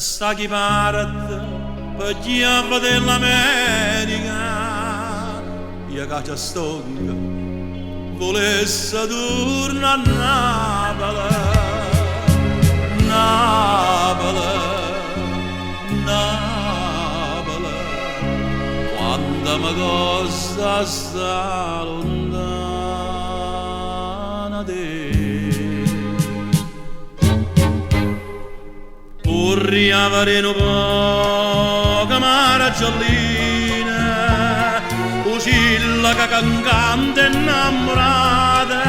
sta chi parte per chiave dell'America, io che ci stonga volesse tornare a Napoli, Napoli, Napoli, quando mi costa sta lontana te. Vorrei avere un po' che mare giallina, uscilla che cantante innamorata,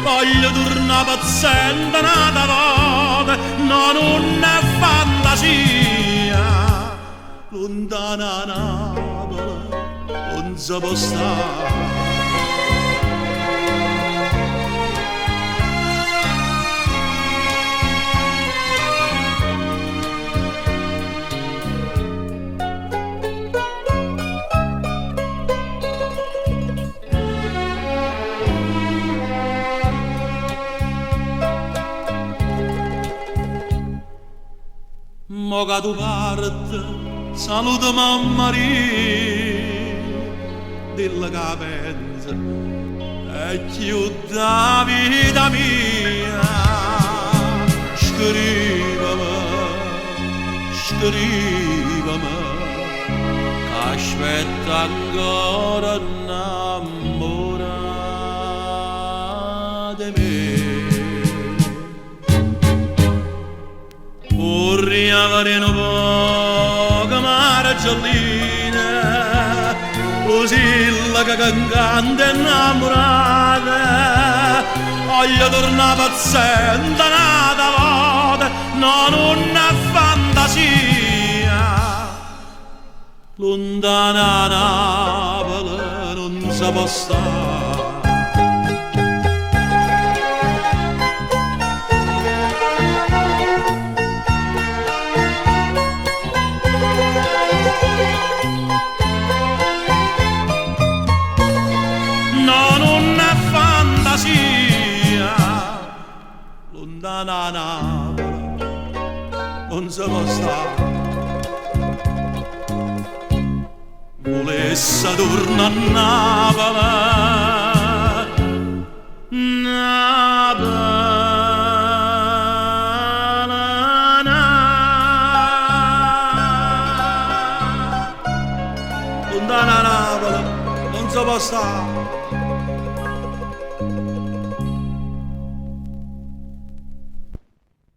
voglio tornare paziente nata volta, no, non è fantasia, lontana Napoli, non si può stare. Mo che tu parte, saluta mamma Maria, dilla che pensa, è più da vita mia. Scrivami, scrivami, che aspetta ancora innamorata di me. Vorrei avere un po' che mare giallina, uscilla che cantante innamorata, voglio tornare paziente nata volta, no, non è fantasia, lontana Napoli non si può stare. Lontana Napoli non si può stare. Volesse tornare a Napoli, Napoli, lontana Napoli non si può stare.